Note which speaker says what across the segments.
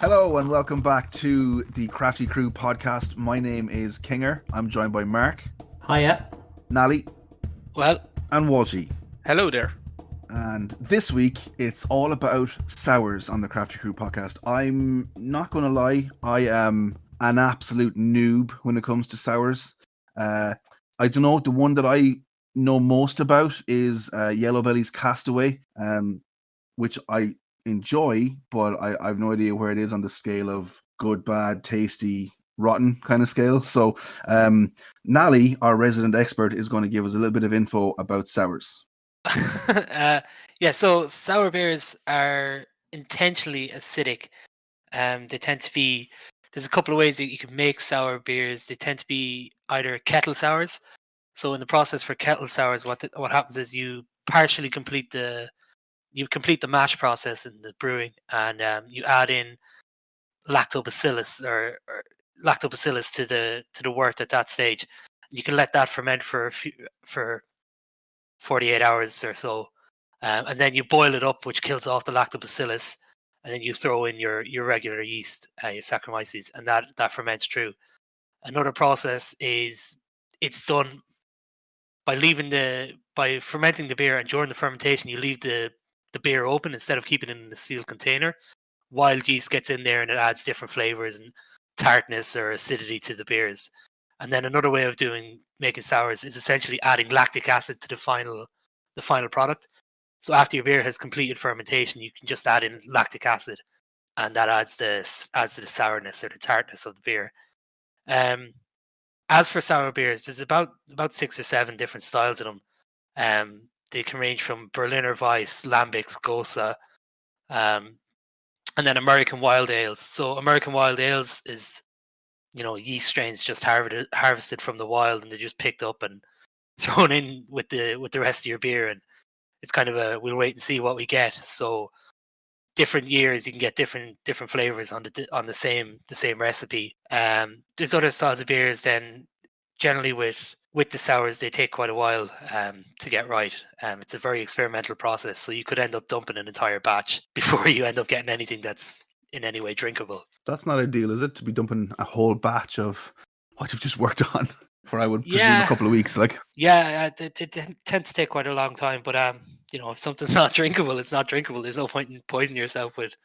Speaker 1: Hello and welcome back to the Crafty Crew podcast. My name is Kinger. I'm joined by Mark,
Speaker 2: Hiya.
Speaker 1: Nally,
Speaker 3: Well,
Speaker 1: and Walshy.
Speaker 3: hello there.
Speaker 1: And this week it's all about sours on the Crafty Crew podcast. I'm not going to lie, I am an absolute noob when it comes to sours. I don't know, the one that I know most about is Yellow Belly's Castaway, which I enjoy, but I have no idea where it is on the scale of good, bad, tasty, rotten kind of scale. So Nally, our resident expert, is going to give us a little bit of info about sours.
Speaker 3: So sour beers are intentionally acidic. They tend to be. There's a couple of ways that you can make sour beers. They tend to be either kettle sours. So in the process for kettle sours, what happens is you partially complete the mash process in the brewing, and you add in lactobacillus or lactobacillus to the wort at that stage. You can let that ferment for 48 hours or so, and then you boil it up, which kills off the lactobacillus, and then you throw in your regular yeast, your Saccharomyces, and that ferments through. Another process is it's done by fermenting the beer, and during the fermentation you leave the beer open instead of keeping it in a sealed container. Wild yeast gets in there and it adds different flavors and tartness or acidity to the beers. And then another way of making sours is essentially adding lactic acid to the final product. So after your beer has completed fermentation, you can just add in lactic acid, and that adds to the sourness or the tartness of the beer. As for sour beers, there's about 6 or 7 different styles of them. They can range from Berliner Weiss, Lambics, Gosa, and then American Wild Ales. So American Wild Ales is, yeast strains just harvested from the wild, and they're just picked up and thrown in with the rest of your beer, and it's kind of we'll wait and see what we get. So different years you can get different flavors on the same recipe. There's other styles of beers then generally with the sours, they take quite a while to get right. It's a very experimental process, so you could end up dumping an entire batch before you end up getting anything that's in any way drinkable.
Speaker 1: That's not ideal, is it? To be dumping a whole batch of what you've just worked on for, I would presume, a couple of weeks.
Speaker 3: They tend to take quite a long time, but if something's not drinkable, it's not drinkable. There's no point in poisoning yourself with.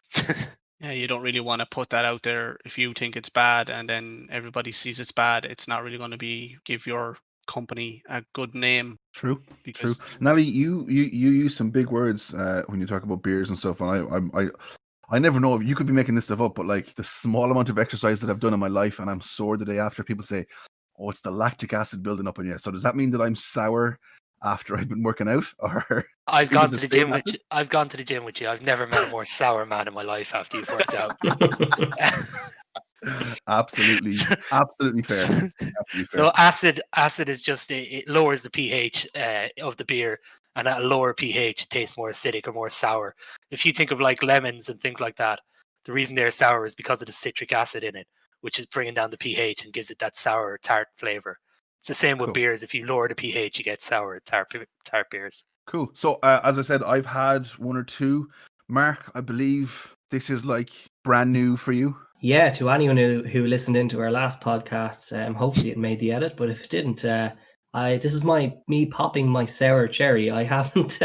Speaker 4: Yeah, you don't really want to put that out there if you think it's bad and then everybody sees it's bad. It's not really going to give your company a good name.
Speaker 1: True. Nally, you use some big words when you talk about beers and stuff, and I never know if you could be making this stuff up, but like the small amount of exercise that I've done in my life, and I'm sore the day after, people say, "Oh, it's the lactic acid building up in you." So does that mean that I'm sour after I've been working out, or
Speaker 3: I've gone to the gym with you. I've gone to the gym with you. I've never met a more sour man in my life after you've worked out.
Speaker 1: Absolutely fair. Absolutely fair.
Speaker 3: So acid is just it lowers the pH of the beer, and at a lower pH it tastes more acidic or more sour. If you think of like lemons and things like that, the reason they're sour is because of the citric acid in it, which is bringing down the pH and gives it that sour tart flavor. It's the same with beers. If you lower the pH, you get sour tart beers.
Speaker 1: Cool. So as I said, I've had one or two. Mark, I believe this is like brand new for you.
Speaker 2: Yeah, to anyone who listened into our last podcast, hopefully it made the edit. But if it didn't, this is me popping my sour cherry. I haven't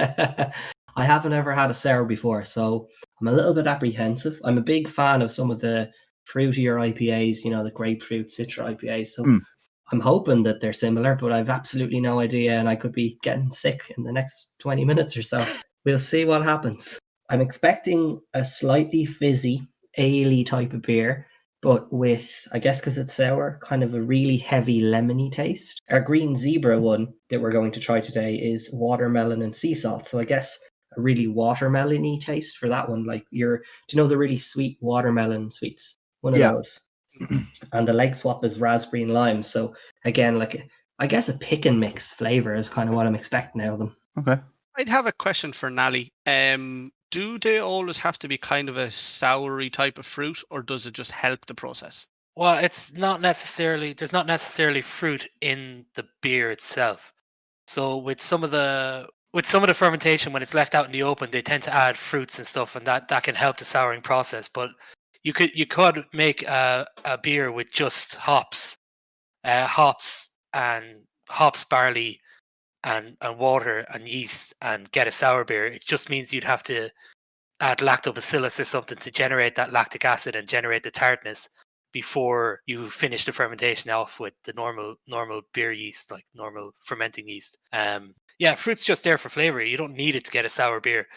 Speaker 2: ever had a sour before, so I'm a little bit apprehensive. I'm a big fan of some of the fruitier IPAs, the grapefruit, citra IPAs. So I'm hoping that they're similar, but I've absolutely no idea, and I could be getting sick in the next 20 minutes or so. We'll see what happens. I'm expecting a slightly fizzy, ale-y type of beer, but with, I guess because it's sour, kind of a really heavy lemony taste. Our green zebra one that we're going to try today is watermelon and sea salt, so I guess a really watermelon-y taste for that one. Like do you know the really sweet watermelon sweets? One of those. And the leg swap is raspberry and lime. So again, I guess a pick and mix flavor is kind of what I'm expecting out of them.
Speaker 1: Okay.
Speaker 4: I'd have a question for Nally. Do they always have to be kind of a soury type of fruit, or does it just help the process?
Speaker 3: Well, it's not necessarily. There's not necessarily fruit in the beer itself. So with some of the fermentation, when it's left out in the open, they tend to add fruits and stuff, and that can help the souring process. But you could make a beer with just hops, barley, and water and yeast, and get a sour beer. It just means you'd have to add lactobacillus or something to generate that lactic acid and generate the tartness before you finish the fermentation off with the normal beer yeast, like normal fermenting yeast. Yeah, fruit's just there for flavor. You don't need it to get a sour beer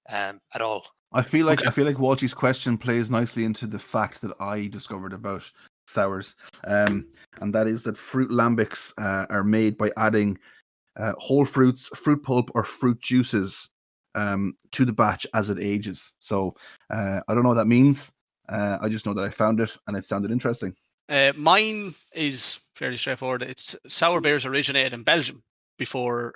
Speaker 3: at all.
Speaker 1: I feel like Walshy's question plays nicely into the fact that I discovered about sours, and that is that fruit lambics are made by adding whole fruits, fruit pulp, or fruit juices to the batch as it ages. So I don't know what that means. I just know that I found it and it sounded interesting.
Speaker 4: Mine is fairly straightforward. It's sour beers originated in Belgium before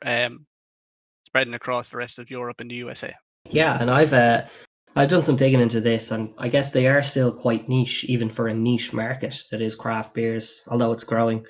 Speaker 4: spreading across the rest of Europe and the USA.
Speaker 2: Yeah, and I've done some digging into this, and I guess they are still quite niche, even for a niche market that is craft beers, although it's growing.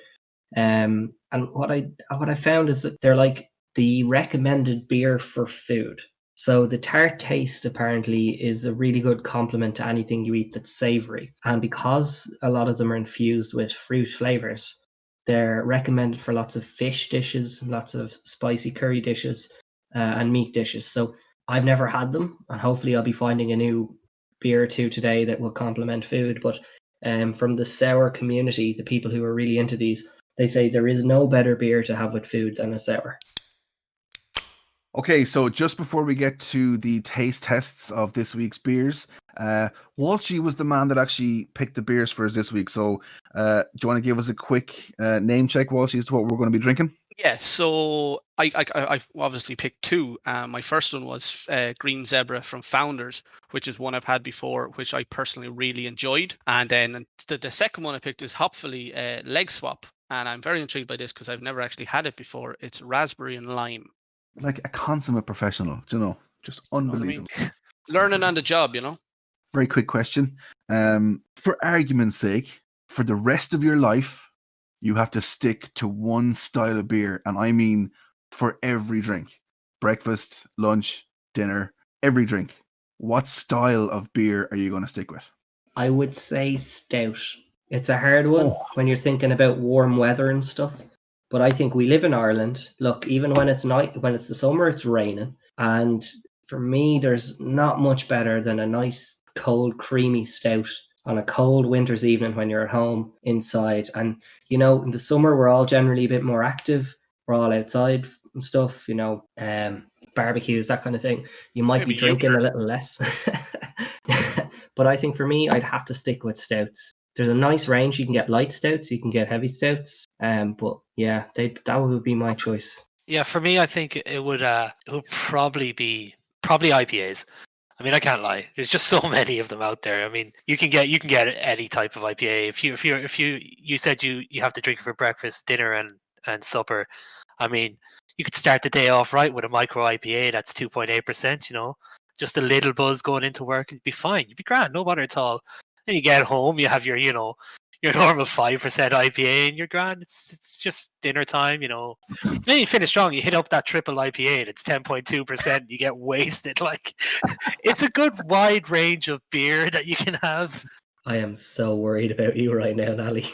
Speaker 2: And what I found is that they're like the recommended beer for food. So the tart taste apparently is a really good complement to anything you eat that's savory. And because a lot of them are infused with fruit flavors, they're recommended for lots of fish dishes, lots of spicy curry dishes, and meat dishes. So I've never had them, and hopefully I'll be finding a new beer or two today that will complement food. But from the sour community, the people who are really into these, they say there is no better beer to have with food than a sour.
Speaker 1: Okay, so just before we get to the taste tests of this week's beers, Walshy was the man that actually picked the beers for us this week. So do you want to give us a quick name check, Walshy, as to what we're going to be drinking?
Speaker 4: Yeah, so I obviously picked two. My first one was Green Zebra from Founders, which is one I've had before, which I personally really enjoyed. And then the second one I picked is Hopefully Leg Swap. And I'm very intrigued by this because I've never actually had it before. It's raspberry and lime.
Speaker 1: Like a consummate professional, do you know? Just unbelievable.
Speaker 4: I mean? Learning on the job, you know?
Speaker 1: Very quick question. For argument's sake, for the rest of your life, you have to stick to one style of beer. And I mean for every drink. Breakfast, lunch, dinner, every drink. What style of beer are you going to stick with?
Speaker 2: I would say stout. It's a hard one when you're thinking about warm weather and stuff. But I think we live in Ireland. Look, even when it's night, when it's the summer, it's raining. And for me, there's not much better than a nice, cold, creamy stout on a cold winter's evening when you're at home inside. And, you know, in the summer, we're all generally a bit more active. We're all outside and stuff, you know, barbecues, that kind of thing. You might
Speaker 4: Maybe
Speaker 2: be drinking a little less. But I think for me, I'd have to stick with stouts. There's a nice range. You can get light stouts, you can get heavy stouts. But yeah, that would be my choice.
Speaker 3: Yeah, for me, I think it would probably be IPAs. I mean, I can't lie. There's just so many of them out there. I mean, you can get any type of IPA. If you said you have to drink it for breakfast, dinner, and supper. I mean, you could start the day off right with a micro IPA that's 2.8%. You know, just a little buzz going into work, and you'd be fine. You'd be grand, no bother at all. Then you get home, you have your your normal 5% IPA, and you're grand. It's just dinner time, you know. Then you finish strong. You hit up that triple IPA, and it's 10.2%. You get wasted. Like, it's a good wide range of beer that you can have.
Speaker 2: I am so worried about you right now, Nally.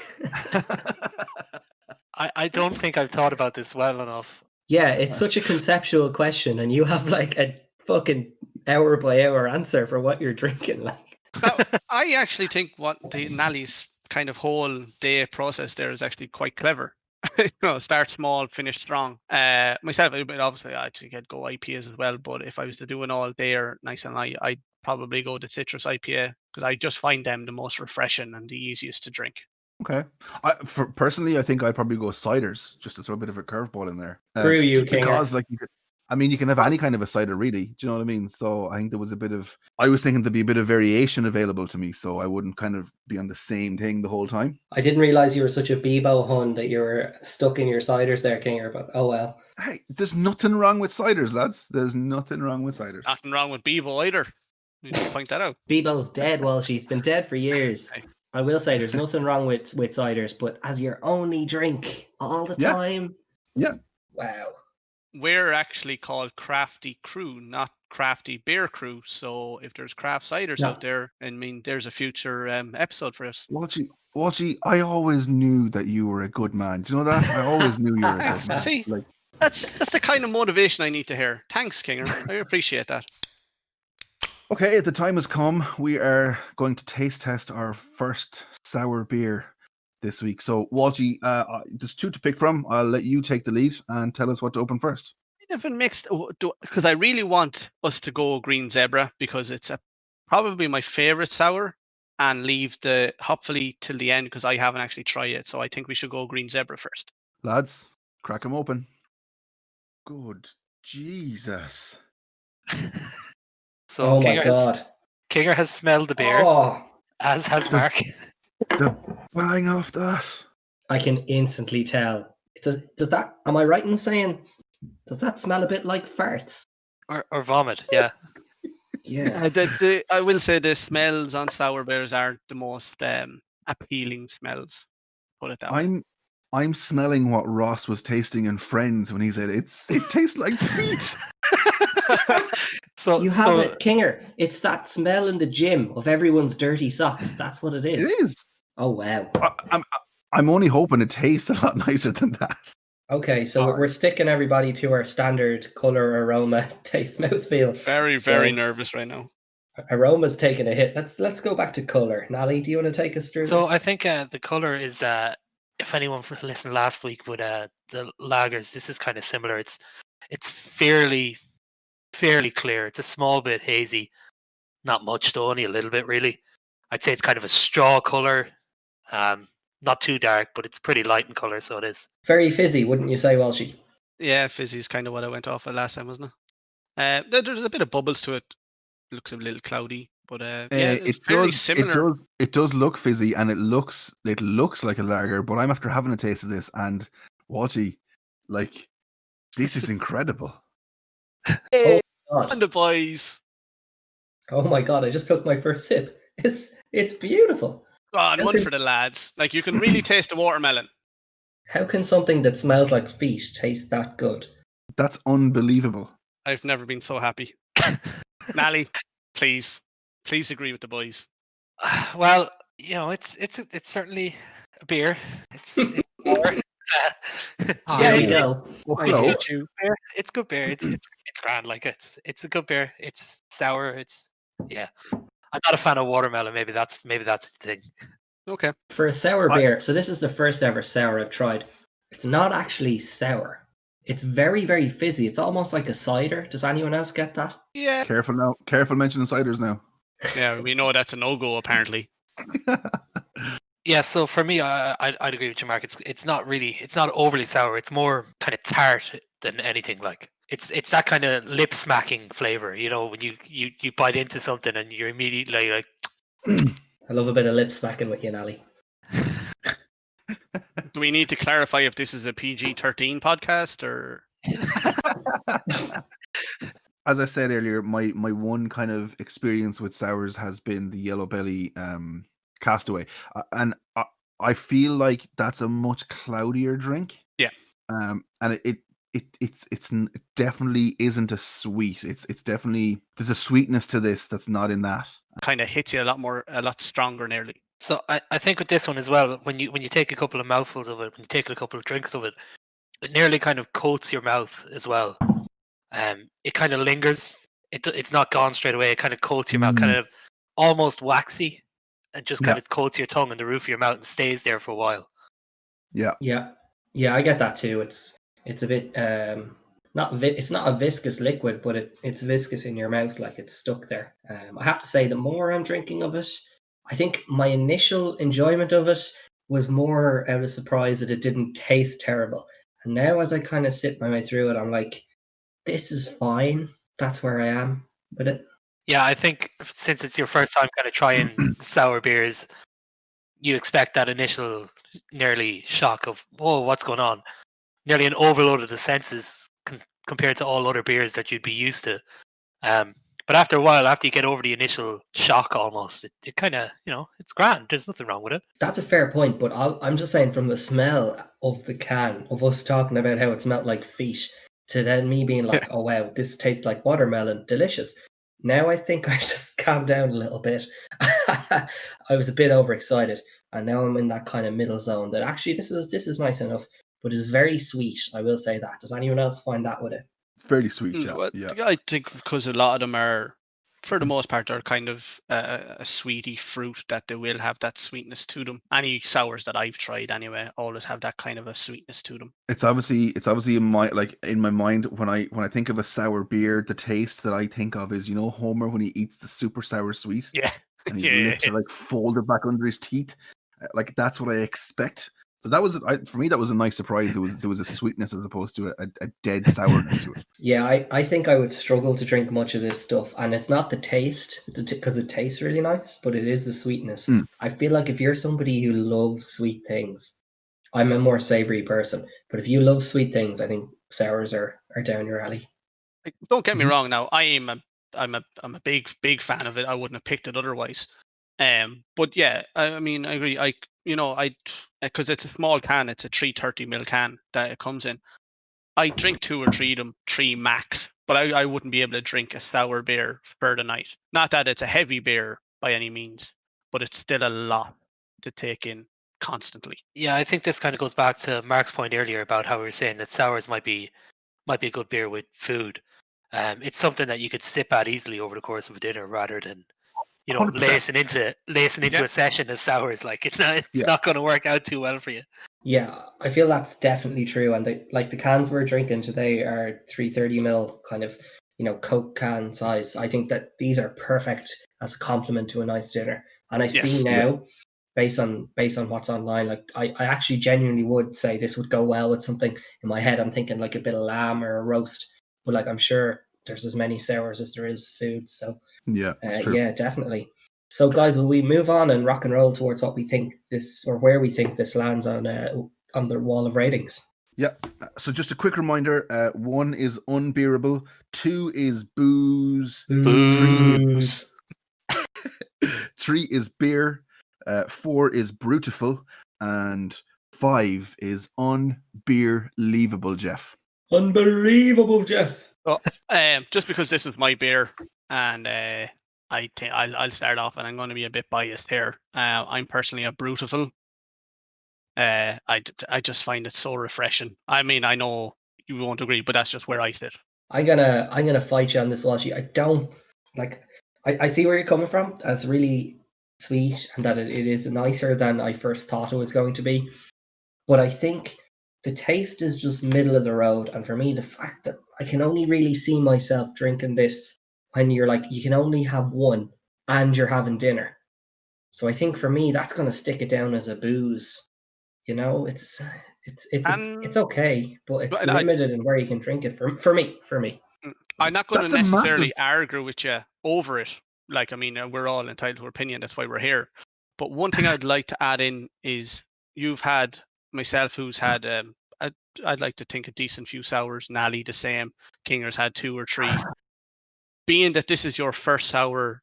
Speaker 3: I don't think I've thought about this well enough.
Speaker 2: Yeah, it's such a conceptual question, and you have like a fucking hour by hour answer for what you're drinking. Like,
Speaker 4: Now, I actually think what the Nally's kind of whole day process there is actually quite clever. You know, start small, finish strong. Myself, obviously, I think I'd go IPAs as well. But if I was to do an all dayer, nice and light, I'd probably go the citrus IPA because I just find them the most refreshing and the easiest to drink.
Speaker 1: Okay. Personally, I think I'd probably go ciders, just to throw a bit of a curveball in there.
Speaker 2: Screw you,
Speaker 1: because
Speaker 2: Kinger.
Speaker 1: like you can have any kind of a cider, really. Do you know what I mean? So I think there was I was thinking there'd be a bit of variation available to me, so I wouldn't kind of be on the same thing the whole time.
Speaker 2: I didn't realize you were such a Bebo hun that you were stuck in your ciders there, Kinger, but oh well.
Speaker 1: Hey, there's nothing wrong with ciders, lads. There's nothing wrong with ciders.
Speaker 4: Nothing wrong with Bebo either. You need to point that out.
Speaker 2: Bebo's dead, Walshy. It's been dead for years.
Speaker 4: Hey.
Speaker 2: I will say there's nothing wrong with ciders, but as your only drink all the time.
Speaker 1: Yeah.
Speaker 2: Wow.
Speaker 4: we're actually called Crafty Crew, not Crafty Beer Crew. So if there's craft ciders
Speaker 2: No.
Speaker 4: out there, I mean, there's a future episode for us.
Speaker 1: Walshy, I always knew that you were a good man. Do you know that? I always knew you were a good
Speaker 4: Thanks.
Speaker 1: man.
Speaker 4: See,
Speaker 1: Like,
Speaker 4: that's the kind of motivation I need to hear. Thanks, Kinger. I appreciate that.
Speaker 1: okay, the time has come. We are going to taste test our first sour beer this week. So, Walshy, there's 2 to pick from. I'll let you take the lead and tell us what to open first.
Speaker 4: Kind of mixed because I really want us to go Green Zebra because it's probably my favorite sour, and leave the hopefully till the end because I haven't actually tried it. So I think we should go Green Zebra first.
Speaker 1: Lads, crack them open. Good Jesus.
Speaker 3: So
Speaker 2: Oh my god.
Speaker 3: Kinger has smelled the beer,
Speaker 2: Oh,
Speaker 3: as has
Speaker 1: The-
Speaker 3: Mark.
Speaker 1: The bang off that.
Speaker 2: I can instantly tell. Does that? Am I right in saying? Does that smell a bit like farts?
Speaker 3: or vomit, yeah.
Speaker 2: Yeah.
Speaker 4: I will say the smells on sour beers aren't the most appealing smells. Put it that way.
Speaker 1: I'm smelling what Ross was tasting in Friends when he said it tastes like feet.
Speaker 3: So
Speaker 2: You have it, Kinger. It's that smell in the gym of everyone's dirty socks. That's what it
Speaker 1: It
Speaker 2: is.
Speaker 1: is.
Speaker 2: Oh wow.
Speaker 1: I'm only hoping it tastes a lot nicer than that.
Speaker 2: Okay, so
Speaker 4: Alright.
Speaker 2: we're sticking everybody to our standard color, aroma, taste, mouthfeel.
Speaker 4: Very, very nervous right now.
Speaker 2: Aroma's taking a hit. Let's go back to color. Nally, do you want to take us through
Speaker 3: So
Speaker 2: this?
Speaker 3: I think the color is if anyone listened last week with the lagers, this is kind of similar. It's fairly clear. It's a small bit hazy, not much though, only a little bit really. I'd say it's kind of a straw color, not too dark, but it's pretty light in color, so it is.
Speaker 2: Very fizzy, wouldn't you say, Walshy?
Speaker 4: Yeah, fizzy's kind of what I went off at last time, wasn't it? There's a bit of bubbles to it. Looks a little cloudy, but yeah, it's fairly similar.
Speaker 1: It does look fizzy, and it looks like a lager. But I'm after having a taste of this, and Walshy, like, this is incredible.
Speaker 4: Hey,
Speaker 2: God.
Speaker 4: and the boys.
Speaker 2: Oh my god, I just took my first sip. It's beautiful.
Speaker 4: Oh, and one
Speaker 2: Okay.
Speaker 4: for the lads. Like you can really taste the watermelon.
Speaker 2: How can something that smells like feet taste that good?
Speaker 1: That's unbelievable.
Speaker 4: I've never been so happy. Nally, please agree with the boys.
Speaker 3: Well, you know, it's certainly a beer. It's sour.
Speaker 2: There we
Speaker 3: it's,
Speaker 2: go.
Speaker 1: Hello.
Speaker 3: beer. It's good beer. It's grand. Like it's a good beer. It's sour. Yeah. I'm not a fan of watermelon. Maybe that's the thing.
Speaker 4: Okay.
Speaker 2: For a sour
Speaker 1: I-
Speaker 2: beer, so this is the first ever sour I've tried. It's not actually sour. It's very, very fizzy. It's almost like a cider. Does anyone else get that?
Speaker 4: Yeah.
Speaker 1: Careful now. Careful mentioning ciders now.
Speaker 4: Yeah, we know that's a no-go apparently.
Speaker 3: Yeah. So for me, I'd agree with you, Mark. It's not overly sour. It's more kind of tart than anything. Like it's that kind of lip smacking flavor. You know, when you bite into something and you're immediately like.
Speaker 2: I love a bit of lip smacking with you, Nally.
Speaker 4: Do we need to clarify if this is a PG-13 podcast or?
Speaker 1: As I said earlier, my one kind of experience with sours has been the Yellow Belly Castaway, and I feel like that's a much cloudier drink.
Speaker 4: Yeah.
Speaker 1: And it definitely isn't a sweet. It's definitely, there's a sweetness to this that's not in that.
Speaker 4: Kind of hits you a lot stronger nearly.
Speaker 3: So I think with this one as well, when you take a couple of mouthfuls of it, when you take a couple of drinks of it, it nearly kind of coats your mouth as well. It kind of lingers. It's not gone straight away. It kind of coats your mouth, kind of almost waxy, and just kind of coats your tongue and the roof of your mouth and stays there for a while.
Speaker 1: Yeah.
Speaker 2: Yeah, I get that too. It's a bit it's not a viscous liquid, but it's viscous in your mouth, like it's stuck there. I have to say, the more I'm drinking of it, I think my initial enjoyment of it was more out of surprise that it didn't taste terrible. And now as I kind of sit my way through it, I'm like, this is fine. That's where I am with it.
Speaker 3: Yeah, I think since it's your first time kind of trying sour beers, you expect that initial nearly shock of, whoa, what's going on? Nearly an overload of the senses compared to all other beers that you'd be used to. But after a while, after you get over the initial shock almost, it kind of, it's grand. There's nothing wrong with it.
Speaker 2: That's a fair point, but I'm just saying, from the smell of the can, of us talking about how it smelled like feet, to then me being like, oh wow, this tastes like watermelon, delicious. Now I think I just calmed down a little bit. I was a bit overexcited, and now I'm in that kind of middle zone that actually this is nice enough, but it's very sweet. I will say that. Does anyone else find that with it?
Speaker 1: It's fairly sweet,
Speaker 4: Well,
Speaker 1: yeah.
Speaker 4: I think because a lot of them are, for the most part, are kind of a sweety fruit that they will have that sweetness to them. Any sours that I've tried anyway always have that kind of a sweetness to them.
Speaker 1: It's obviously in my mind when I think of a sour beer, the taste that I think of is, you know, Homer when he eats the super sour sweet
Speaker 4: Yeah,
Speaker 1: and his
Speaker 4: yeah.
Speaker 1: lips are like folded back under his teeth. Like that's what I expect. So that was for me. That was a nice surprise. There was a sweetness as opposed to a dead sourness to it.
Speaker 2: Yeah, I think I would struggle to drink much of this stuff, and it's not the taste, because it tastes really nice, but it is the sweetness.
Speaker 1: Mm.
Speaker 2: I feel like if you're somebody who loves sweet things, I'm a more savory person, but if you love sweet things, I think sours are down your alley.
Speaker 4: Like, don't get me
Speaker 1: Mhm.
Speaker 4: wrong. Now I'm a big fan of it. I wouldn't have picked it otherwise. But yeah, I mean, I agree. Because it's a small can. It's a 330 ml can that it comes in. I drink 2 or 3 of them, 3 max. But I wouldn't be able to drink a sour beer for the night. Not that it's a heavy beer by any means, but it's still a lot to take in constantly.
Speaker 3: Yeah, I think this kind of goes back to Mark's point earlier about how we were saying that sours might be a good beer with food. It's something that you could sip at easily over the course of a dinner rather than
Speaker 1: 100%.
Speaker 3: lacing into
Speaker 4: Yeah.
Speaker 3: a session of sours. Like it's
Speaker 1: Yeah.
Speaker 3: not going to work out too well for you.
Speaker 2: Yeah, I feel that's definitely true. And the cans we're drinking today are 330 ml kind of, Coke can size. I think that these are perfect as a complement to a nice dinner. And I see
Speaker 4: Yes.
Speaker 2: now, based on what's online, like I actually genuinely would say this would go well with something. In my head, I'm thinking like a bit of lamb or a roast. But like I'm sure there's as many sours as there is food. So
Speaker 1: Yeah, it's true.
Speaker 2: yeah, definitely. So, guys, will we move on and rock and roll towards what we think this, or where we think this lands on the wall of ratings?
Speaker 1: Yeah. So just a quick reminder: 1 is unbearable, 2 is booze,
Speaker 2: Booze.
Speaker 1: 3 is beer, 4 is brutiful, and 5 is unbeerleavable. Jeff.
Speaker 2: Unbelievable, Jeff.
Speaker 4: Just because this is my beer, and I think I'll start off, and I'm going to be a bit biased here. I'm personally a brutiful. I just find it so refreshing. I mean, I know you won't agree, but that's just where I sit.
Speaker 2: I'm gonna fight you on this, Walshy. I don't like. I see where you're coming from. That's really sweet, and that it is nicer than I first thought it was going to be. But I think the taste is just middle of the road, and for me, the fact that I can only really see myself drinking this when you're like you can only have one and you're having dinner. So I think for me, that's gonna stick it down as a booze. It's
Speaker 4: And
Speaker 2: okay, but it's
Speaker 4: and I,
Speaker 2: limited in where you can drink it. For me.
Speaker 4: I'm not going to
Speaker 1: That's a massive.
Speaker 4: necessarily argue with you over it. Like, I mean, we're all entitled to opinion. That's why we're here. But one thing I'd like to add in is you've had myself, who's had I'd like to think a decent few sours. Nally the same. Kinger's had 2 or 3. Being that this is your first sour,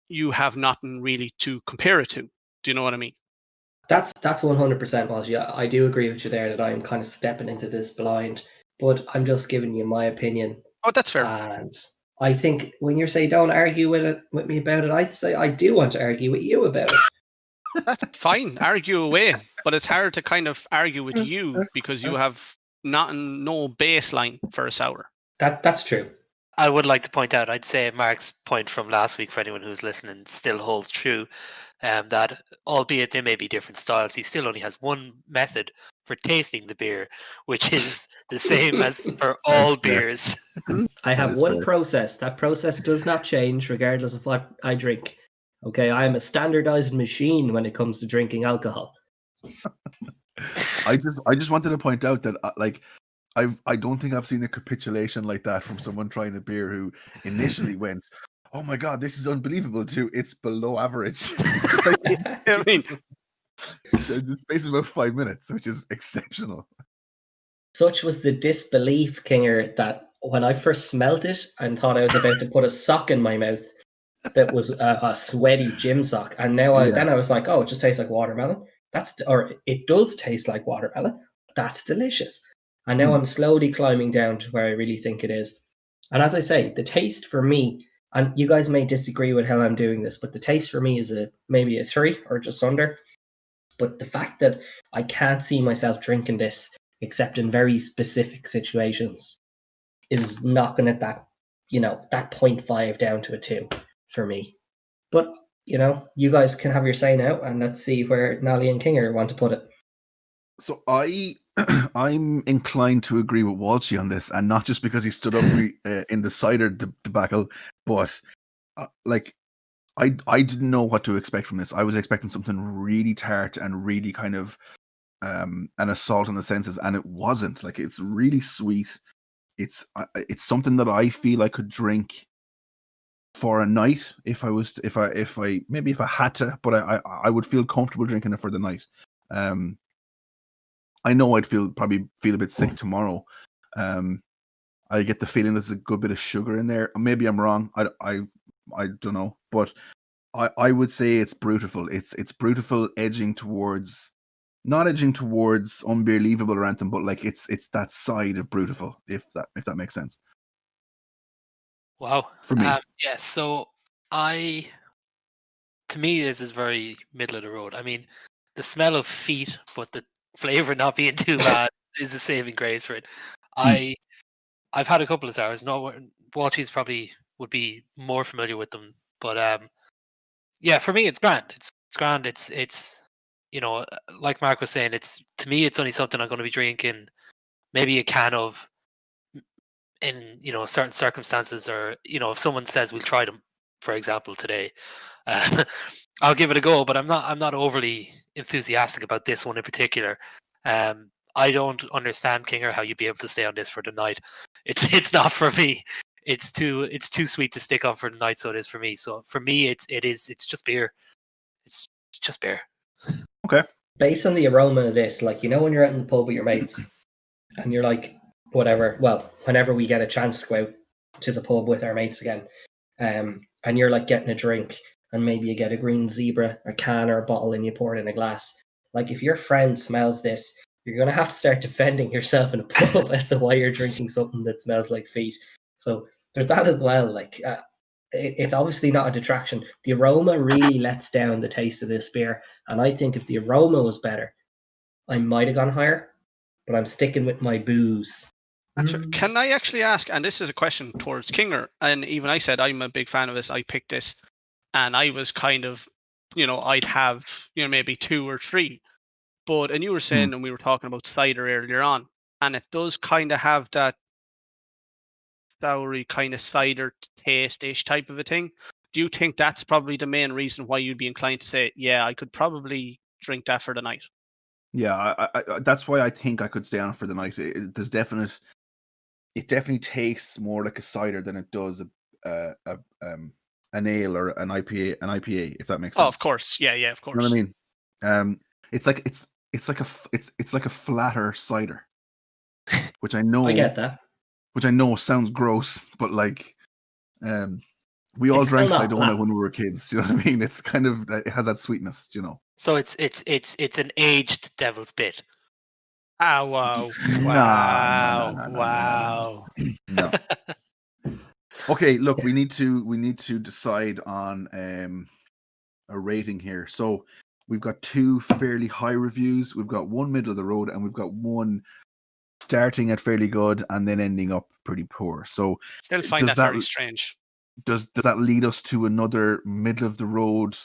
Speaker 4: you have nothing really to compare it to. Do you know what I mean?
Speaker 2: That's 100%, Walsh. Yeah, I do agree with you there that I'm kind of stepping into this blind, but I'm just giving you my opinion.
Speaker 4: Oh, that's fair.
Speaker 2: And I think when you say don't argue with me about it, I say I do want to argue with you about it.
Speaker 4: That's fine. Argue away. But it's hard to kind of argue with you because you have no baseline for a sour.
Speaker 2: That's true.
Speaker 3: I would like to point out, I'd say Mark's point from last week, for anyone who's listening, still holds true. That albeit there may be different styles, he still only has one method for tasting the beer, which is the same as for all beers.
Speaker 2: I have
Speaker 1: is
Speaker 2: one
Speaker 1: fair.
Speaker 2: process. That process does not change regardless of what I drink. Okay, I am a standardized machine when it comes to drinking alcohol.
Speaker 1: I just wanted to point out that I don't think I've seen a capitulation like that from someone trying a beer who initially went, "Oh my god, this is unbelievable!" to "It's below average."
Speaker 4: I mean,
Speaker 1: the space of about 5 minutes, which is exceptional.
Speaker 2: Such was the disbelief, Kinger, that when I first smelt it and thought I was about to put a sock in my mouth, that was a sweaty gym sock, and now then I was like, "Oh, it just tastes like watermelon." Or it does taste like watermelon. That's delicious. And now I'm slowly climbing down to where I really think it is. And as I say, the taste for me, and you guys may disagree with how I'm doing this, but the taste for me is maybe a 3 or just under. But the fact that I can't see myself drinking this except in very specific situations is knocking it that 0.5 down to a 2 for me. But you guys can have your say now, and let's see where Nally and Kinger want to put it.
Speaker 1: So I'm inclined to agree with Walshy on this, and not just because he stood up in the cider debacle, but like I didn't know what to expect from this. I was expecting something really tart and really kind of an assault on the senses, and it wasn't. Like, it's really sweet. It's something that I feel I could drink for a night if I had to, but I would feel comfortable drinking it for the night. I know I'd probably feel a bit sick tomorrow. I get the feeling there's a good bit of sugar in there. Maybe I'm wrong. I don't know, but I would say it's brutal. It's brutal, not edging towards unbelievable or anything, but like it's that side of brutal, if that makes sense.
Speaker 3: Wow.
Speaker 1: For me.
Speaker 3: Yeah, so to me, this is very middle of the road. I mean, the smell of feet, but the flavor not being too bad is the saving grace for it. I've had a couple of sours. No, Walshy's probably would be more familiar with them, but yeah, for me, it's grand. It's grand. It's like Mark was saying, to me, it's only something I'm going to be drinking maybe a can of in certain circumstances, or if someone says we'll try them, for example, today. I'll give it a go, but I'm not overly enthusiastic about this one in particular. I don't understand, Kinger, how you'd be able to stay on this for the night. It's not for me. It's too sweet to stick on for the night, so it is for me. So for me, it's just beer. It's just beer.
Speaker 1: Okay.
Speaker 2: Based on the aroma of this, like when you're out in the pub with your mates, and you're like, whatever. Well, whenever we get a chance to go out to the pub with our mates again, and you're like getting a drink, and maybe you get a green zebra, a can or a bottle, and you pour it in a glass. Like, if your friend smells this, you're gonna have to start defending yourself in a pub as to why you're drinking something that smells like feet. So there's that as well. Like, it's obviously not a detraction. The aroma really lets down the taste of this beer, and I think if the aroma was better, I might have gone higher. But I'm sticking with my booze.
Speaker 4: Can I actually ask, and this is a question towards Kinger, and even I said I'm a big fan of this. I picked this, and I was kind of, I'd have, maybe 2 or 3. And you were saying, and we were talking about cider earlier on, and it does kind of have that soury kind of cider taste-ish type of a thing. Do you think that's probably the main reason why you'd be inclined to say, yeah, I could probably drink that for the night?
Speaker 1: Yeah, I that's why I think I could stay on for the night. It definitely tastes more like a cider than it does an ale or an IPA, if that makes sense.
Speaker 4: Oh, of course, yeah, of course.
Speaker 1: You know what I mean? It's like a flatter cider, which I know.
Speaker 2: I get that.
Speaker 1: Which I know sounds gross, but like, we all drank Sidona when we were kids. Do you know what I mean? It's kind of, it has that sweetness,
Speaker 3: So it's an aged devil's bit.
Speaker 4: Ah, wow. Wow.
Speaker 1: No. Okay, look, we need to decide on a rating here. So we've got 2 fairly high reviews, we've got 1 middle of the road, and we've got 1 starting at fairly good and then ending up pretty poor. So
Speaker 4: still find that very strange.
Speaker 1: Does that lead us to another middle of the road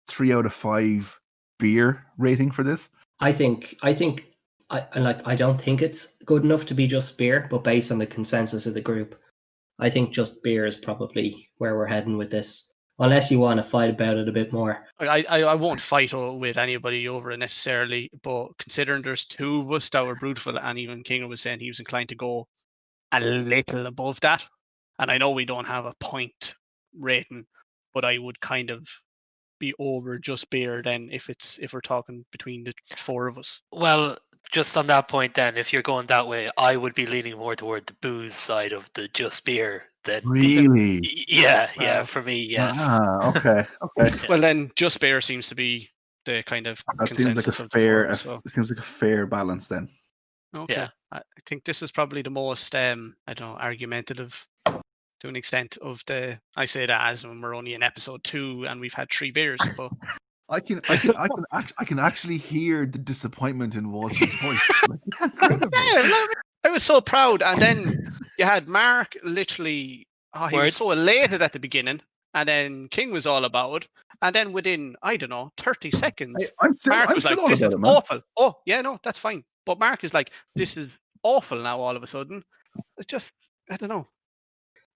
Speaker 1: 3 out of 5 beer rating for this?
Speaker 2: I don't think it's good enough to be just beer, but based on the consensus of the group, I think just beer is probably where we're heading with this. Unless you want to fight about it a bit more.
Speaker 4: I won't fight with anybody over it necessarily, but considering there's 2 of us that were brutal, and even Kinger was saying he was inclined to go a little above that, and I know we don't have a point rating, but I would kind of be over just beer then if we're talking between the 4 of us.
Speaker 3: Well, just on that point then, if you're going that way, I would be leaning more toward the booze side of the just beer than
Speaker 1: really.
Speaker 3: Yeah, for me, yeah.
Speaker 1: Okay.
Speaker 4: Well, then just beer seems to be the kind of
Speaker 1: that
Speaker 4: consensus
Speaker 1: seems like
Speaker 4: of the 4 of us, so.
Speaker 1: It seems like a fair balance then.
Speaker 4: Okay.
Speaker 3: Yeah.
Speaker 4: I think this is probably the most I don't know, argumentative to an extent of the. I say that as when we're only in episode 2 and we've had 3 beers, but
Speaker 1: I can actually hear the disappointment in Walshy's voice. Like, it's incredible.
Speaker 4: yeah, I was so proud. And then you had Mark literally. Oh, he was
Speaker 3: Words.
Speaker 4: so elated at the beginning, and then King was all about it. And then within, I don't know, 30 seconds,
Speaker 1: I'm
Speaker 4: Mark was
Speaker 1: still
Speaker 4: like,
Speaker 1: all
Speaker 4: "This
Speaker 1: about
Speaker 4: is
Speaker 1: it, man.
Speaker 4: awful." Oh, yeah, no, that's fine. But Mark is like, "This is awful now." All of a sudden, it's just, I don't know.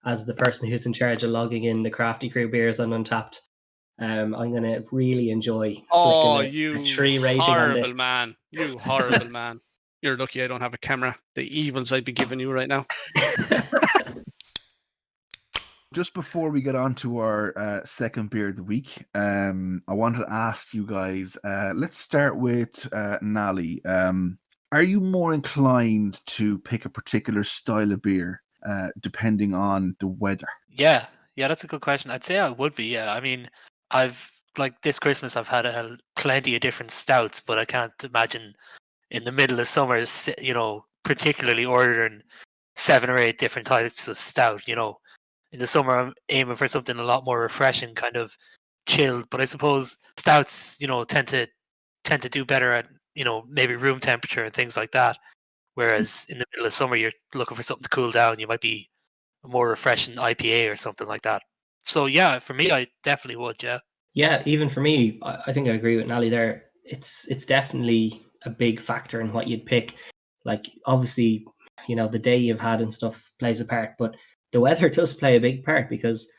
Speaker 2: As the person who's in charge of logging in the Crafty Crew beers on Untapped, I'm going to really enjoy
Speaker 4: Oh,
Speaker 2: slicking a
Speaker 4: you
Speaker 2: 3 rating on
Speaker 4: horrible
Speaker 2: this.
Speaker 4: man! You horrible man! You're lucky I don't have a camera. The evils I'd be giving you right now.
Speaker 1: Just before we get on to our second beer of the week, I wanted to ask you guys. Let's start with Nally. Are you more inclined to pick a particular style of beer depending on the weather?
Speaker 3: Yeah, that's a good question. I'd say I would be. Yeah, I mean, I've like this Christmas, I've had plenty of different stouts, but I can't imagine in the middle of summer, particularly ordering 7 or 8 different types of stout. In the summer, I'm aiming for something a lot more refreshing, kind of chilled. But I suppose stouts, tend to do better at maybe room temperature and things like that. Whereas in the middle of summer, you're looking for something to cool down. You might be a more refreshing IPA or something like that. So yeah, for me, I definitely would. Yeah.
Speaker 2: Yeah, even for me, I think I agree with Nally there. It's definitely a big factor in what you'd pick. Like obviously, the day you've had and stuff plays a part, but the weather does play a big part because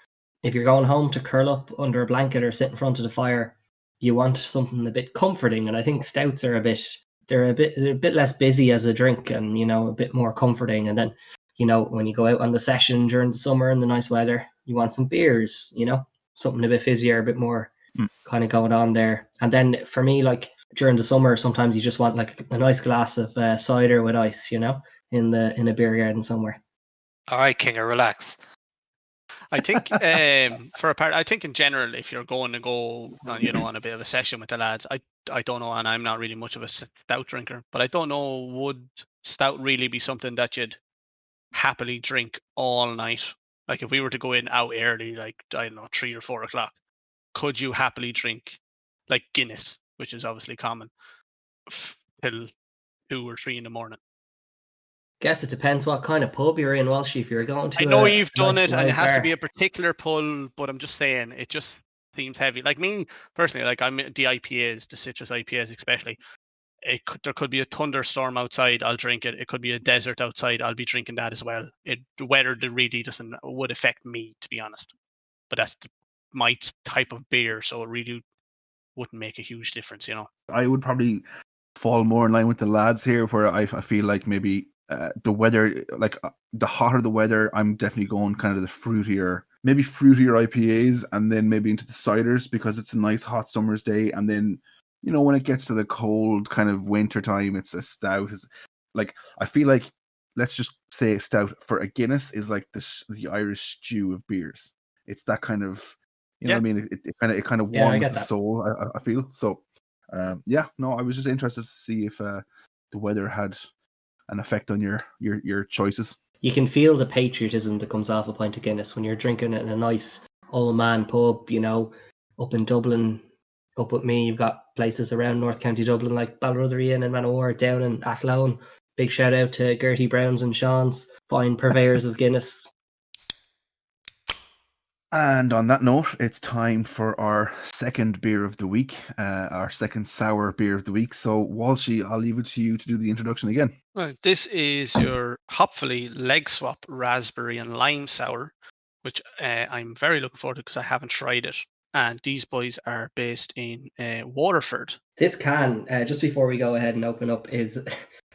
Speaker 2: if you're going home to curl up under a blanket or sit in front of the fire, you want something a bit comforting. And I think stouts are they're a bit less busy as a drink and a bit more comforting. And then when you go out on the session during the summer and the nice weather, you want some beers, something a bit fizzier, a bit more kind of going on there. And then for me, like during the summer, sometimes you just want like a nice glass of cider with ice, in a beer garden somewhere.
Speaker 3: All right, Kinger, relax.
Speaker 4: I think for a part, I think in general, if you're going to go on a bit of a session with the lads, I don't know, and I'm not really much of a stout drinker, but I don't know, would stout really be something that you'd happily drink all night? Like if we were to go in out early, like I don't know, 3 or 4 o'clock, could you happily drink like Guinness, which is obviously common, till 2 or 3 in the morning?
Speaker 2: Guess it depends what kind of pub you're in, Walshy. If you're going
Speaker 4: I
Speaker 2: to
Speaker 4: know
Speaker 2: a
Speaker 4: you've done
Speaker 2: nice
Speaker 4: it, and it
Speaker 2: loud
Speaker 4: has to
Speaker 2: bar,
Speaker 4: be a particular pull, but I'm just saying it just seems heavy. Like me personally, like I'm the IPAs, the citrus IPAs especially. There could be a thunderstorm outside, I'll drink it. It could be a desert outside, I'll be drinking that as well. The weather really would affect me, to be honest. But that's my type of beer, so it really wouldn't make a huge difference.
Speaker 1: I would probably fall more in line with the lads here, where I feel like maybe the weather, like the hotter the weather, I'm definitely going kind of the fruitier IPAs, and then maybe into the ciders because it's a nice hot summer's day, and then when it gets to the cold kind of winter time, it's a stout. Is like I feel like, let's just say a stout for a Guinness is like the Irish stew of beers. It's that kind of, what I mean. It kind of
Speaker 2: Yeah, I
Speaker 1: warms
Speaker 2: get
Speaker 1: the
Speaker 2: that.
Speaker 1: soul. I feel so. Yeah, no, I was just interested to see if the weather had an effect on your choices.
Speaker 2: You can feel the patriotism that comes off a pint of Guinness when you're drinking it in a nice old man pub, up in Dublin. Up with me, you've got places around North County Dublin like Balruddery Inn and Manowar, down in Athlone. Big shout out to Gertie Browns and Sean's, fine purveyors of Guinness.
Speaker 1: And on that note, it's time for our second beer of the week, our second sour beer of the week. So, Walshy, I'll leave it to you to do the introduction again.
Speaker 4: Right, this is your Hopefully Leg Swap Raspberry and Lime Sour, which I'm very looking forward to because I haven't tried it. And these boys are based in Waterford.
Speaker 2: This can, just before we go ahead and open up, is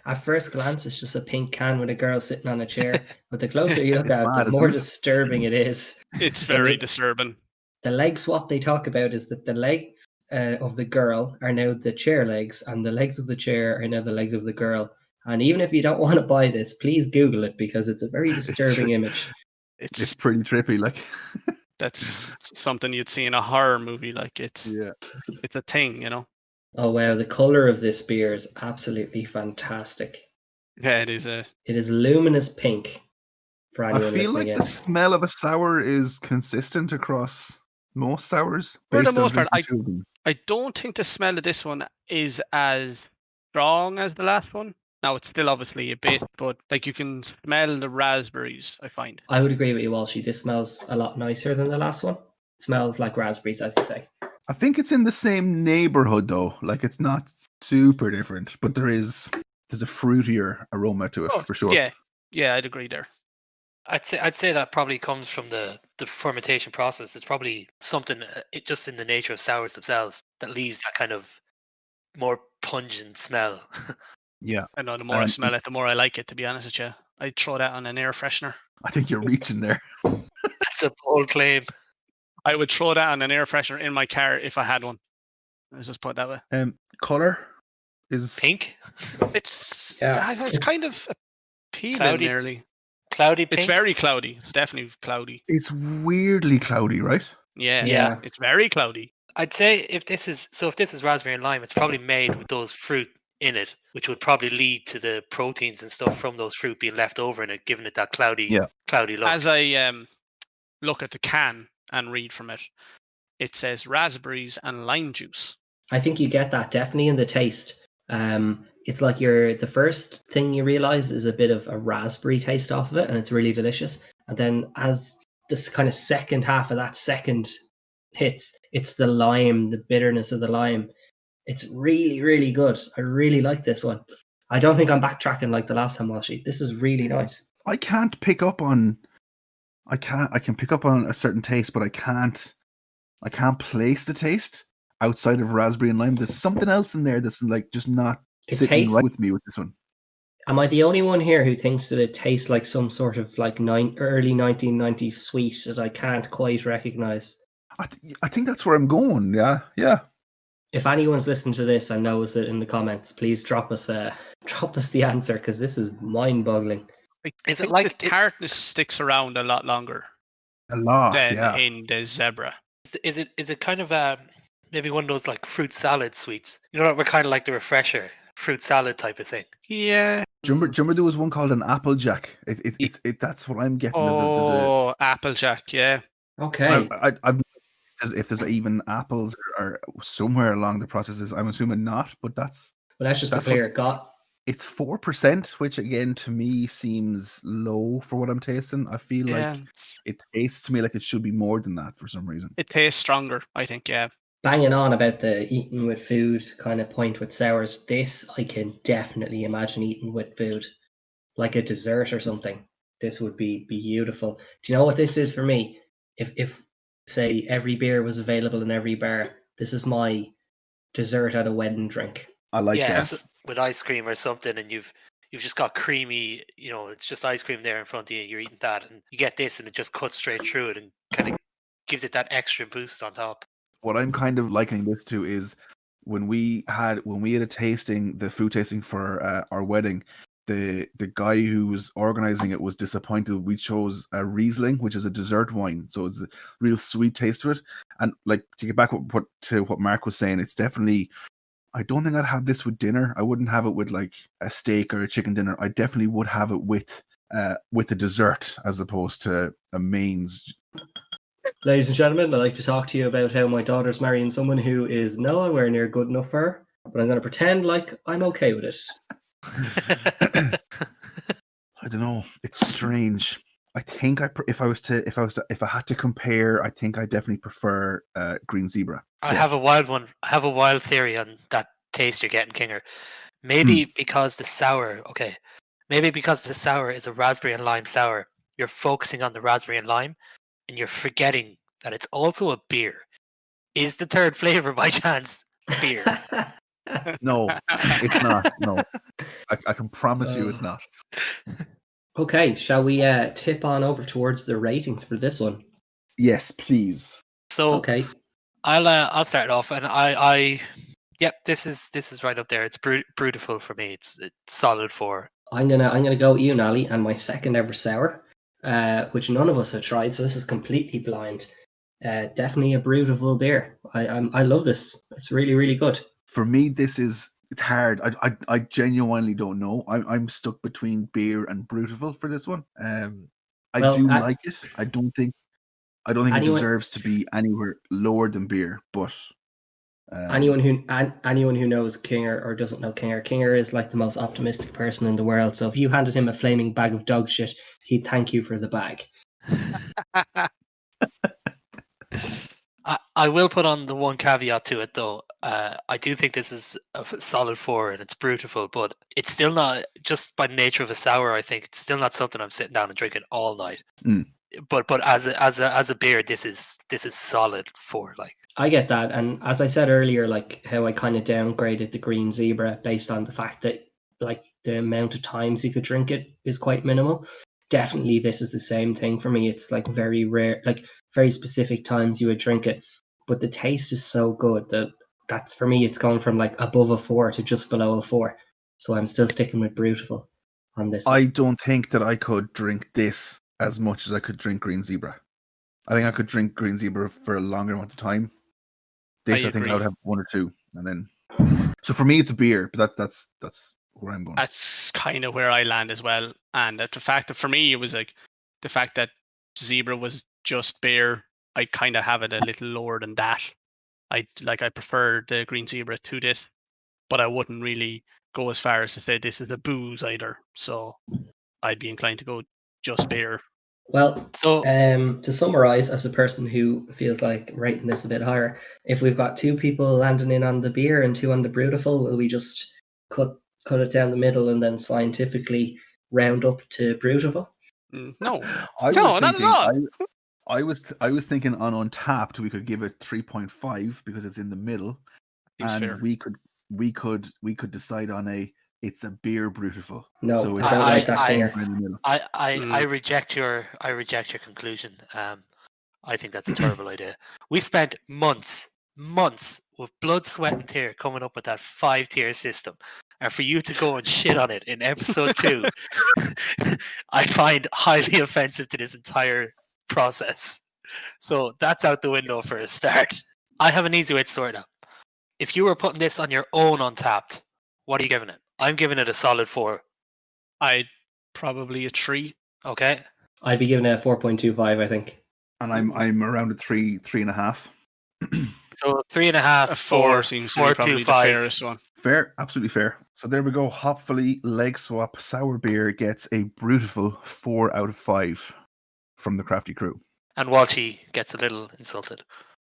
Speaker 2: at first glance, it's just a pink can with a girl sitting on a chair. But the closer you look
Speaker 1: It's
Speaker 2: at it,
Speaker 1: mad,
Speaker 2: the more
Speaker 1: isn't it?
Speaker 2: disturbing it is.
Speaker 4: It's very disturbing.
Speaker 2: The leg swap they talk about is that the legs of the girl are now the chair legs, and the legs of the chair are now the legs of the girl. And even if you don't want to buy this, please Google it because it's a very disturbing image.
Speaker 1: It's pretty trippy, like.
Speaker 4: That's something you'd see in a horror movie. Like it's
Speaker 1: Yeah.
Speaker 4: it's a thing,
Speaker 2: Oh wow, the color of this beer is absolutely fantastic.
Speaker 4: Yeah, it is a.
Speaker 2: It is luminous pink for
Speaker 1: I
Speaker 2: anyone
Speaker 1: feel
Speaker 2: listening
Speaker 1: like
Speaker 2: in.
Speaker 1: the smell of a sour is consistent across most sours
Speaker 4: For the
Speaker 1: based on
Speaker 4: most part,
Speaker 1: drinking two of them.
Speaker 4: I don't think the smell of this one is as strong as the last one. Now it's still obviously a bit, but like you can smell the raspberries. I find.
Speaker 2: I would agree with you, Walshy. This smells a lot nicer than the last one. It smells like raspberries, as you say.
Speaker 1: I think it's in the same neighborhood though. Like it's not super different, but there's a fruitier aroma to it
Speaker 4: Oh,
Speaker 1: for sure.
Speaker 4: yeah, I'd agree there.
Speaker 3: I'd say that probably comes from the fermentation process. It's probably something just in the nature of sours themselves that leaves that kind of more pungent smell.
Speaker 1: Yeah.
Speaker 4: I know the more I smell it, the more I like it. To be honest with you, I'd throw that on an air freshener.
Speaker 1: I think you're reaching there.
Speaker 3: That's a bold claim.
Speaker 4: I would throw that on an air freshener in my car if I had one. Let's just put it that way.
Speaker 1: Color is
Speaker 3: Pink,
Speaker 4: It's
Speaker 2: Yeah.
Speaker 4: it's kind of appealing
Speaker 3: Cloudy.
Speaker 4: nearly.
Speaker 3: cloudy pink.
Speaker 4: It's very cloudy. It's definitely cloudy.
Speaker 1: it's weirdly cloudy, right?
Speaker 4: Yeah,
Speaker 3: Yeah.
Speaker 4: it's very cloudy.
Speaker 3: I'd say if this is raspberry and lime, it's probably made with those fruit in it, which would probably lead to the proteins and stuff from those fruit being left over in it, giving it that cloudy look.
Speaker 4: As I look at the can and read from it, it says raspberries and lime juice.
Speaker 2: I think you get that definitely in the taste. It's like the first thing you realize is a bit of a raspberry taste off of it, and it's really delicious. And then as this kind of second half of that second hits, it's the lime, the bitterness of the lime. It's really, really good. I really like this one. I don't think I'm backtracking like the last time, Walshy. This is really nice.
Speaker 1: I can pick up on a certain taste, but I can't place the taste outside of raspberry and lime. There's something else in there that's like just not sitting right with me with this one.
Speaker 2: Am I the only one here who thinks that it tastes like some sort of like early 1990s sweet that I can't quite recognize?
Speaker 1: I think that's where I'm going. Yeah.
Speaker 2: If anyone's listening to this and knows it in the comments, please drop us the answer, because this is mind-boggling.
Speaker 3: Is it
Speaker 4: think
Speaker 3: like
Speaker 4: the tartness sticks around a lot longer
Speaker 1: A lot,
Speaker 4: than
Speaker 1: yeah.
Speaker 4: in the zebra?
Speaker 3: Is it kind of maybe one of those like fruit salad sweets? You know, we're kind of like the refresher fruit salad type of thing.
Speaker 4: Yeah.
Speaker 1: Do you remember there was one called an Applejack? That's what I'm getting.
Speaker 4: Oh, Applejack, yeah.
Speaker 2: Okay.
Speaker 1: I've if there's even apples or somewhere along the processes, I'm assuming not, but that's.
Speaker 2: Well, let's just be clear.
Speaker 1: It's 4%, which again to me seems low for what I'm tasting. I feel like it tastes to me like it should be more than that for some reason.
Speaker 4: It tastes stronger, I think, yeah.
Speaker 2: Banging on about the eating with food kind of point with sours. This I can definitely imagine eating with food, like a dessert or something. This would be beautiful. Do you know what this is for me? If say every beer was available in every bar, this is my dessert at a wedding drink.
Speaker 1: I like that.
Speaker 3: So with ice cream or something, and you've just got creamy, it's just ice cream there in front of you, you're eating that, and you get this and it just cuts straight through it and kind of gives it that extra boost on top.
Speaker 1: What I'm kind of likening this to is when we had the food tasting for our wedding, the guy who was organizing it was disappointed we chose a Riesling, which is a dessert wine, so it's a real sweet taste to it. And like to get back to what Mark was saying, it's definitely. I don't think I'd have this with dinner. I wouldn't have it with like a steak or a chicken dinner. I definitely would have it with a dessert as opposed to a mains.
Speaker 2: Ladies and gentlemen, I'd like to talk to you about how my daughter's marrying someone who is nowhere near good enough for her, but I'm going to pretend like I'm okay with it.
Speaker 1: I don't know. It's strange. I think if I had to compare, I think I definitely prefer Green Zebra.
Speaker 3: I have a wild one. I have a wild theory on that taste you're getting, Kinger. Maybe because the sour. Okay, maybe because the sour is a raspberry and lime sour. You're focusing on the raspberry and lime, and you're forgetting that it's also a beer. Is the third flavor by chance beer?
Speaker 1: No, it's not. No, I can promise you it's not.
Speaker 2: Okay, shall we tip on over towards the ratings for this one?
Speaker 1: Yes, please.
Speaker 3: So
Speaker 2: okay,
Speaker 3: I'll start off, and this is right up there. It's beautiful for me. It's solid 4.
Speaker 2: I'm gonna go with you, Nally, and my second ever sour, which none of us have tried, so this is completely blind. Definitely a beautiful beer. I love this. It's really, really good.
Speaker 1: For me, this is It's hard. I genuinely don't know. I'm stuck between beer and Brutal for this one. I
Speaker 2: Well,
Speaker 1: do like it. I don't think it
Speaker 2: anyone
Speaker 1: deserves to be anywhere lower than beer. But
Speaker 2: anyone who knows Kinger or doesn't know Kinger is like the most optimistic person in the world. So if you handed him a flaming bag of dog shit, he'd thank you for the bag.
Speaker 3: I will put on the one caveat to it though. I do think this is a solid 4 and it's beautiful, but it's still not, just by the nature of a sour, I think it's still not something I'm sitting down and drinking all night. But as a beer, this is solid 4. Like,
Speaker 2: I get that, and as I said earlier, like how I kind of downgraded the Green Zebra based on the fact that like the amount of times you could drink it is quite minimal. Definitely, this is the same thing for me. It's like very rare, like very specific times you would drink it, but the taste is so good that that's for me. It's going from like above a 4 to just below a 4. So I'm still sticking with Brutal on this
Speaker 1: I
Speaker 2: one.
Speaker 1: don't think that I could drink this as much as I could drink Green Zebra. I think I could drink Green Zebra for a longer amount of time. This, I think I
Speaker 4: agree.
Speaker 1: would have 1 or 2, and then. So for me, it's a beer, but that's where I'm going.
Speaker 4: That's kind of where I land as well. And the fact that for me, it was like the fact that Zebra was just beer. I kind of have it a little lower than that. I prefer the Green Zebra to this, but I wouldn't really go as far as to say this is a booze either. So I'd be inclined to go just beer.
Speaker 2: Well,
Speaker 3: so
Speaker 2: to summarize, as a person who feels like rating this a bit higher, if we've got 2 people landing in on the beer and 2 on the Brutal, will we just cut it down the middle and then scientifically round up to Brutal?
Speaker 4: No,
Speaker 1: I
Speaker 4: no,
Speaker 1: was
Speaker 4: not at
Speaker 1: thinking,
Speaker 4: all.
Speaker 1: I was thinking on Untapped we could give it 3.5 because it's in the middle,
Speaker 4: Seems
Speaker 1: and
Speaker 4: fair.
Speaker 1: we could decide on it's a beer Brutal.
Speaker 2: No,
Speaker 1: So
Speaker 2: I
Speaker 1: it's
Speaker 2: don't like that
Speaker 3: I-
Speaker 2: Kinger.
Speaker 1: in the middle.
Speaker 3: I reject your conclusion. I think that's a terrible idea. We spent months with blood, sweat, and tear coming up with that 5-tier system, and for you to go and shit on it in episode 2, I find highly offensive to this entire process. So that's out the window for a start. I have an easy way to sort it out. If you were putting this on your own Untapped, what are you giving it? I'm giving it a solid 4.
Speaker 4: I'd probably a 3.
Speaker 3: Okay.
Speaker 2: I'd be giving it a 4.25, I think.
Speaker 1: And I'm around at 3.5.
Speaker 3: So 3.5,
Speaker 4: A 4 seems to be probably the
Speaker 3: 4.25.
Speaker 4: fairest one.
Speaker 1: Fair, absolutely fair. So there we go. Hopefully, leg swap sour beer gets a Brutal 4 out of 5 from the Crafty crew.
Speaker 3: And Walshy gets a little insulted.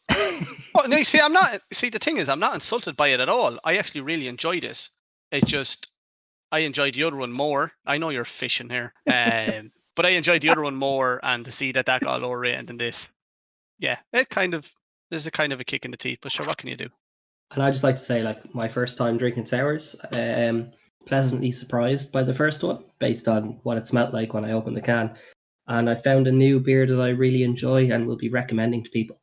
Speaker 4: Oh, no, see, I'm not. See, the thing is, I'm not insulted by it at all. I actually really enjoy this. It's just I enjoyed the other one more. I know you're fishing here, but I enjoyed the other one more, and to see that got lower rated than this, yeah, there's a kind of a kick in the teeth. But sure, what can you do?
Speaker 2: And I just like to say, like, my first time drinking sours, pleasantly surprised by the first one based on what it smelled like when I opened the can. And I found a new beer that I really enjoy and will be recommending to people.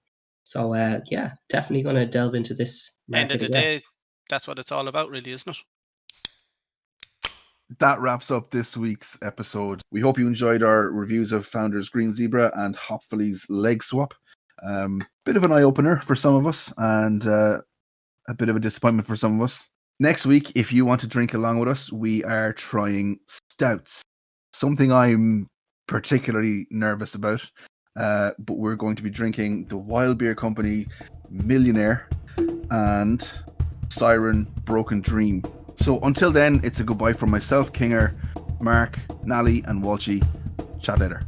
Speaker 2: So, yeah, definitely going to delve into this
Speaker 4: End
Speaker 2: market
Speaker 4: of the
Speaker 2: again.
Speaker 4: day, that's what it's all about, really, isn't it?
Speaker 1: That wraps up this week's episode. We hope you enjoyed our reviews of Founders Green Zebra and Hopfully's Leg Swap. Bit of an eye-opener for some of us, and a bit of a disappointment for some of us. Next week, if you want to drink along with us, we are trying stouts. Something I'm particularly nervous about, but we're going to be drinking the Wild Beer Company Millionaire and Siren Broken Dream. So until then, it's a goodbye from myself, Kinger, Mark, Nally, and Walshy. Chat later.